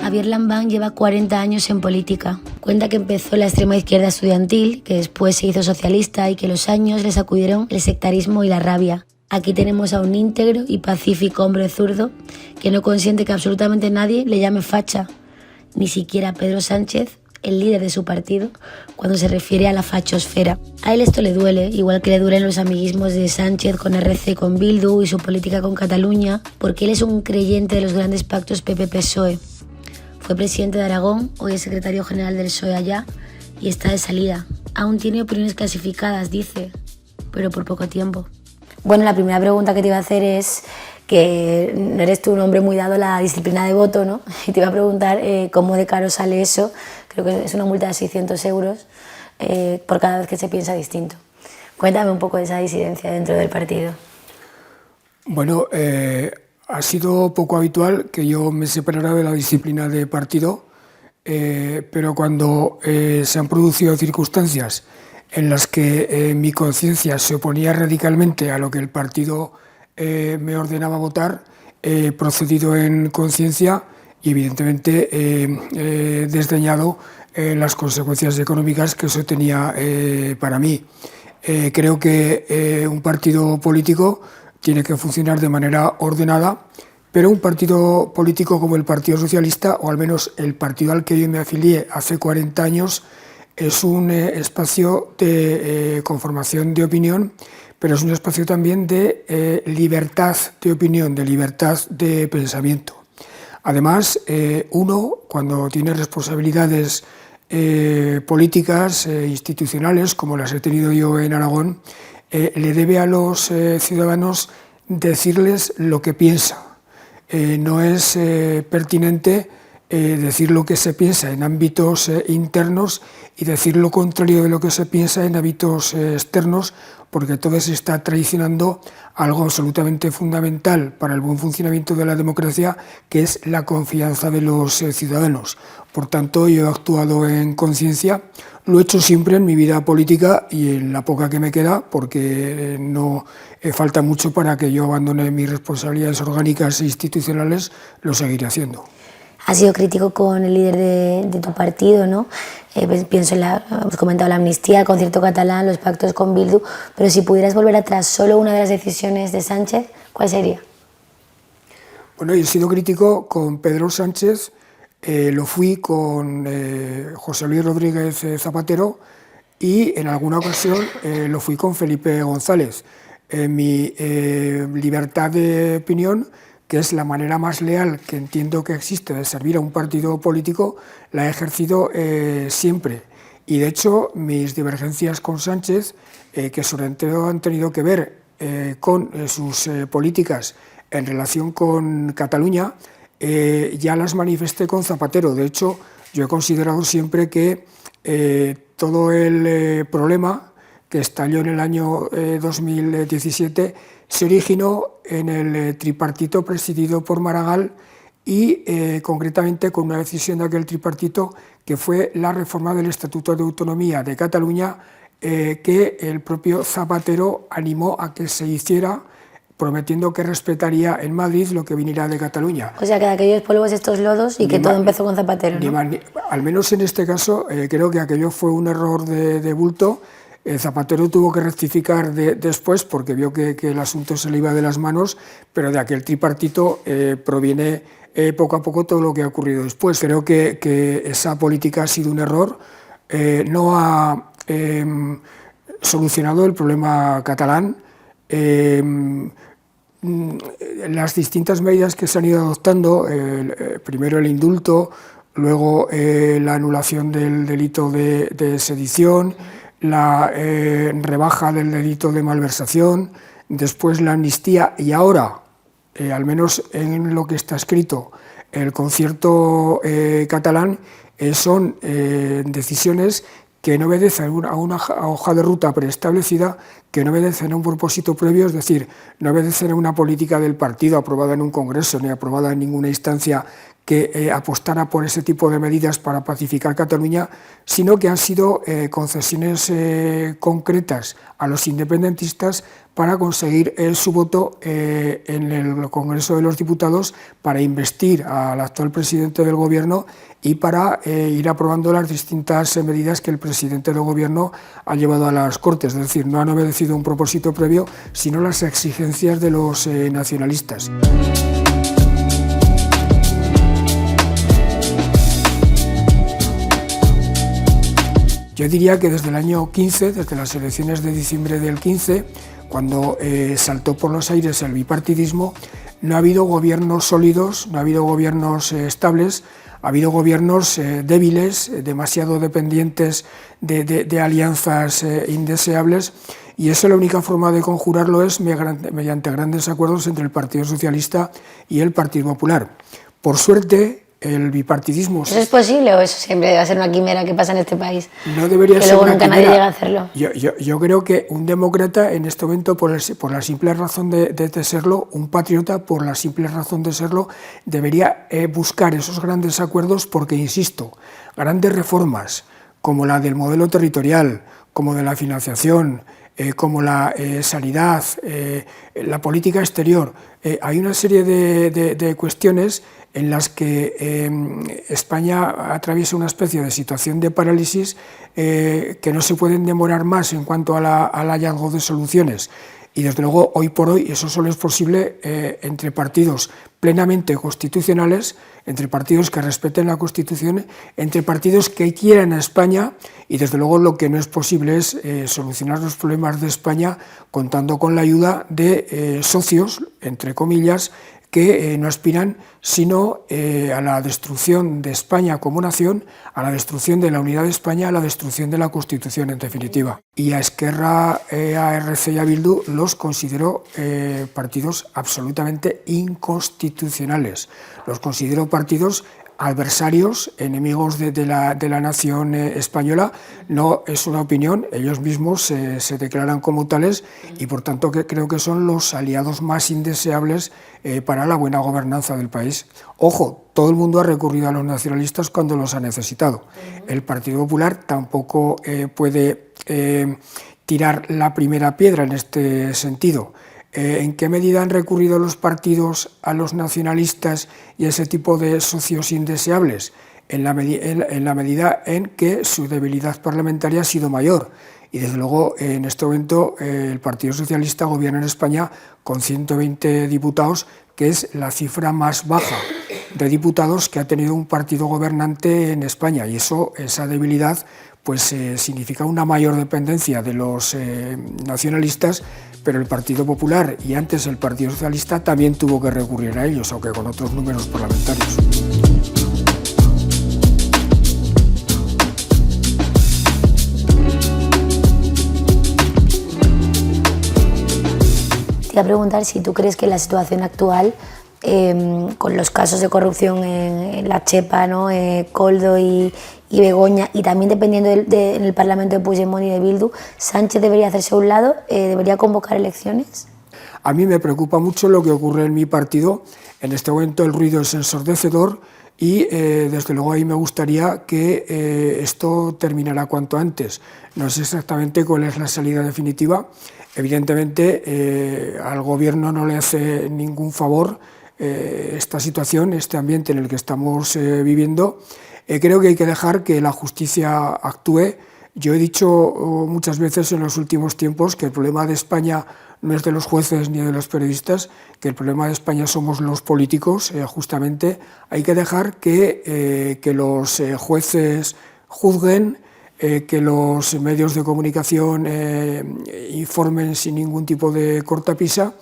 Javier Lambán lleva 40 años en política. Cuenta que empezó en la extrema izquierda estudiantil, que después se hizo socialista y que los años le sacudieron el sectarismo y la rabia. Aquí tenemos a un íntegro y pacífico hombre zurdo que no consiente que absolutamente nadie le llame facha, ni siquiera Pedro Sánchez, el líder de su partido, cuando se refiere a la fachosfera. A él esto le duele, igual que le duelen los amiguismos de Sánchez con RC, con Bildu y su política con Cataluña, porque él es un creyente de los grandes pactos PP-PSOE. Fue presidente de Aragón, hoy es secretario general del PSOE allá y está de salida. Aún tiene opiniones clasificadas, dice, pero por poco tiempo. Bueno, la primera pregunta que te iba a hacer es que no eres tú un hombre muy dado a la disciplina de voto, ¿no? Y te iba a preguntar cómo de caro sale eso. Creo que es una multa de 600 euros por cada vez que se piensa distinto. Cuéntame un poco de esa disidencia dentro del partido. Bueno, ha sido poco habitual que yo me separara de la disciplina de partido, pero cuando se han producido circunstancias en las que mi conciencia se oponía radicalmente a lo que el partido me ordenaba votar, he procedido en conciencia y evidentemente he desdeñado las consecuencias económicas que eso tenía para mí. Creo que un partido político tiene que funcionar de manera ordenada, pero un partido político como el Partido Socialista, o al menos el partido al que yo me afilié hace 40 años, es un espacio de conformación de opinión, pero es un espacio también de libertad de opinión, de libertad de pensamiento. Además, uno, cuando tiene responsabilidades políticas, institucionales, como las he tenido yo en Aragón, le debe a los ciudadanos decirles lo que piensa. No es pertinente decir lo que se piensa en ámbitos internos y decir lo contrario de lo que se piensa en ámbitos externos, porque todo se está traicionando algo absolutamente fundamental para el buen funcionamiento de la democracia, que es la confianza de los ciudadanos. Por tanto, yo he actuado en conciencia, lo he hecho siempre en mi vida política y en la poca que me queda, porque no falta mucho para que yo abandone mis responsabilidades orgánicas e institucionales, lo seguiré haciendo. Has sido crítico con el líder de tu partido, ¿no? Pienso hemos comentado la amnistía, el concierto catalán, los pactos con Bildu, pero si pudieras volver atrás solo una de las decisiones de Sánchez, ¿cuál sería? Bueno, yo he sido crítico con Pedro Sánchez, lo fui con José Luis Rodríguez Zapatero y en alguna ocasión lo fui con Felipe González. Mi libertad de opinión, que es la manera más leal que entiendo que existe de servir a un partido político, la he ejercido siempre. Y de hecho, mis divergencias con Sánchez, que sobre todo han tenido que ver con sus políticas en relación con Cataluña, ya las manifesté con Zapatero. De hecho, yo he considerado siempre que todo el problema que estalló en el año 2017 se originó en el tripartito presidido por Maragall y concretamente con una decisión de aquel tripartito que fue la reforma del Estatuto de Autonomía de Cataluña, que el propio Zapatero animó a que se hiciera, prometiendo que respetaría en Madrid lo que viniera de Cataluña. O sea, que de aquellos polvos estos lodos y que todo empezó con Zapatero, ¿no? Al menos en este caso creo que aquello fue un error de bulto. Zapatero tuvo que rectificar después porque vio que el asunto se le iba de las manos, pero de aquel tripartito proviene poco a poco todo lo que ha ocurrido después. Creo que esa política ha sido un error, no ha solucionado el problema catalán. Las distintas medidas que se han ido adoptando, primero el indulto, luego la anulación del delito de sedición, la rebaja del delito de malversación, después la amnistía y ahora, al menos en lo que está escrito, el concierto catalán, son decisiones que no obedecen a una hoja de ruta preestablecida, que no obedecen a un propósito previo, es decir, no obedecen a una política del partido aprobada en un congreso ni aprobada en ninguna instancia que apostara por ese tipo de medidas para pacificar Cataluña, sino que han sido concesiones concretas a los independentistas para conseguir su voto en el Congreso de los Diputados para investir al actual presidente del Gobierno y para ir aprobando las distintas medidas que el presidente del Gobierno ha llevado a las Cortes. Es decir, no han obedecido un propósito previo, sino las exigencias de los nacionalistas. Yo diría que desde el año 15, desde las elecciones de diciembre del 15, cuando saltó por los aires el bipartidismo, no ha habido gobiernos sólidos, no ha habido gobiernos estables, ha habido gobiernos débiles, demasiado dependientes de alianzas indeseables, y eso la única forma de conjurarlo es mediante grandes acuerdos entre el Partido Socialista y el Partido Popular. Por suerte, el bipartidismo... ¿Eso es posible o eso siempre va a ser una quimera que pasa en este país? No debería ser una quimera. Que luego nunca nadie llega a hacerlo. Yo creo que un demócrata en este momento, por la simple razón de serlo, un patriota por la simple razón de serlo, debería buscar esos grandes acuerdos porque, insisto, grandes reformas como la del modelo territorial, como de la financiación, como la sanidad, la política exterior, hay una serie de cuestiones en las que España atraviesa una especie de situación de parálisis que no se pueden demorar más en cuanto al hallazgo de soluciones. Y desde luego, hoy por hoy, eso solo es posible entre partidos plenamente constitucionales, entre partidos que respeten la Constitución, entre partidos que quieran a España, y desde luego lo que no es posible es solucionar los problemas de España contando con la ayuda de socios, entre comillas, que no aspiran sino a la destrucción de España como nación, a la destrucción de la unidad de España, a la destrucción de la Constitución en definitiva. Y a Esquerra, a RC y a Bildu los considero partidos absolutamente inconstitucionales. Los considero partidos adversarios, enemigos de la nación española. No es una opinión, ellos mismos se declaran como tales y por tanto creo que son los aliados más indeseables para la buena gobernanza del país. Ojo, todo el mundo ha recurrido a los nacionalistas cuando los ha necesitado. El Partido Popular tampoco puede tirar la primera piedra en este sentido. ¿En qué medida han recurrido los partidos a los nacionalistas y a ese tipo de socios indeseables? En la medida en que su debilidad parlamentaria ha sido mayor. Y desde luego en este momento el Partido Socialista gobierna en España con 120 diputados, que es la cifra más baja de diputados que ha tenido un partido gobernante en España. Y esa debilidad pues significa una mayor dependencia de los nacionalistas, pero el Partido Popular y antes el Partido Socialista también tuvo que recurrir a ellos, aunque con otros números parlamentarios. Te iba a preguntar si tú crees que la situación actual, con los casos de corrupción en La Chepa, ¿no? Koldo y Begoña, y también dependiendo en el Parlamento de Puigdemont y de Bildu, ¿Sánchez debería hacerse a un lado? ¿Debería convocar elecciones? A mí me preocupa mucho lo que ocurre en mi partido. En este momento el ruido es ensordecedor y desde luego ahí me gustaría que esto terminara cuanto antes. No sé exactamente cuál es la salida definitiva. Evidentemente al gobierno no le hace ningún favor esta situación, este ambiente en el que estamos viviendo. Creo que hay que dejar que la justicia actúe. Yo he dicho muchas veces en los últimos tiempos que el problema de España no es de los jueces ni de los periodistas, que el problema de España somos los políticos. Justamente hay que dejar que los jueces juzguen, que los medios de comunicación informen sin ningún tipo de cortapisa.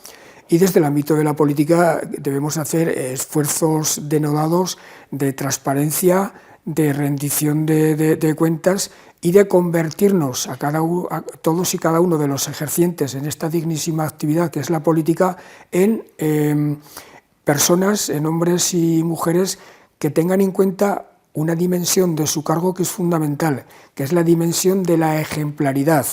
Y desde el ámbito de la política debemos hacer esfuerzos denodados de transparencia, de rendición de cuentas y de convertirnos a todos y cada uno de los ejercientes en esta dignísima actividad que es la política en personas, en hombres y mujeres que tengan en cuenta una dimensión de su cargo que es fundamental, que es la dimensión de la ejemplaridad.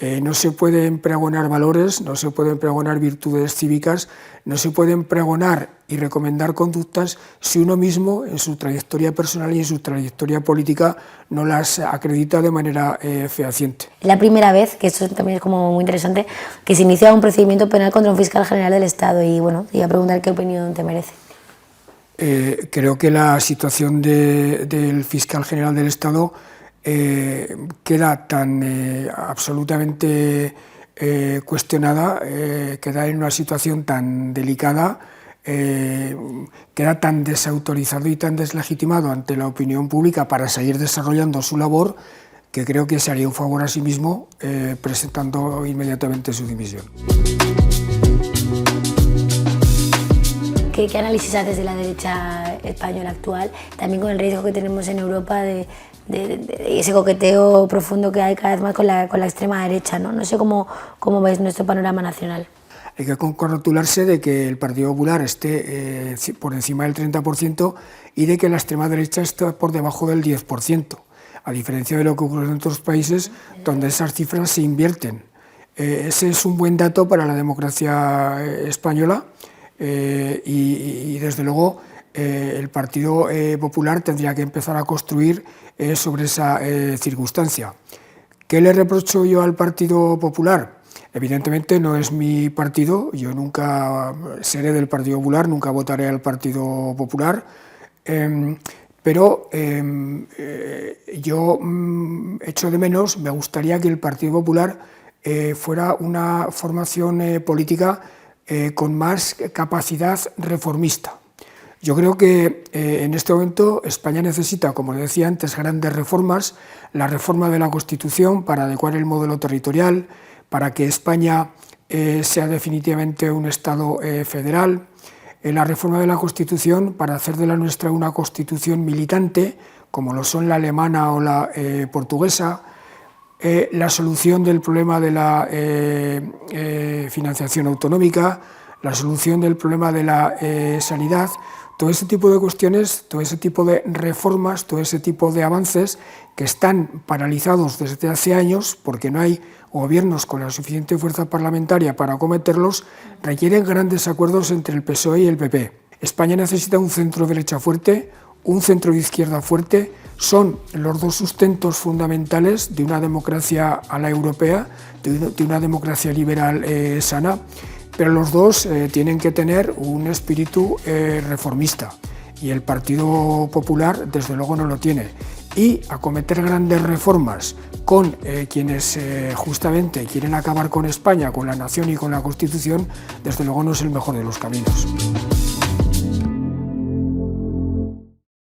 No se pueden pregonar valores, no se pueden pregonar virtudes cívicas, no se pueden pregonar y recomendar conductas si uno mismo en su trayectoria personal y en su trayectoria política no las acredita de manera fehaciente. La primera vez, que eso también es como muy interesante, que se inicia un procedimiento penal contra un fiscal general del Estado y bueno, te iba a preguntar qué opinión te merece. Creo que la situación del fiscal general del Estado queda tan absolutamente cuestionada, queda en una situación tan delicada, queda tan desautorizado y tan deslegitimado ante la opinión pública para seguir desarrollando su labor, que creo que se haría un favor a sí mismo presentando inmediatamente su dimisión. ¿Qué análisis haces de la derecha española actual, también con el riesgo que tenemos en Europa de ese coqueteo profundo que hay cada vez más con la extrema derecha, ¿no? No sé cómo ves nuestro panorama nacional. Hay que congratularse de que el Partido Popular esté por encima del 30% y de que la extrema derecha esté por debajo del 10%, a diferencia de lo que ocurre en otros países donde esas cifras se invierten. Ese es un buen dato para la democracia española. Y desde luego el Partido Popular tendría que empezar a construir sobre esa circunstancia. ¿Qué le reprocho yo al Partido Popular? Evidentemente no es mi partido, yo nunca seré del Partido Popular, nunca votaré al Partido Popular, pero yo echo de menos, me gustaría que el Partido Popular fuera una formación política con más capacidad reformista. Yo creo que en este momento España necesita, como decía antes, grandes reformas, la reforma de la Constitución para adecuar el modelo territorial, para que España sea definitivamente un Estado federal, la reforma de la Constitución para hacer de la nuestra una Constitución militante, como lo son la alemana o la portuguesa, la solución del problema de la financiación autonómica, la solución del problema de la sanidad, todo ese tipo de cuestiones, todo ese tipo de reformas, todo ese tipo de avances que están paralizados desde hace años porque no hay gobiernos con la suficiente fuerza parlamentaria para acometerlos, requieren grandes acuerdos entre el PSOE y el PP. España necesita un centro derecha fuerte, un centro de izquierda fuerte, son los dos sustentos fundamentales de una democracia a la europea, de una democracia liberal sana, pero los dos tienen que tener un espíritu reformista y el Partido Popular desde luego no lo tiene. Y acometer grandes reformas con quienes justamente quieren acabar con España, con la nación y con la Constitución, desde luego no es el mejor de los caminos.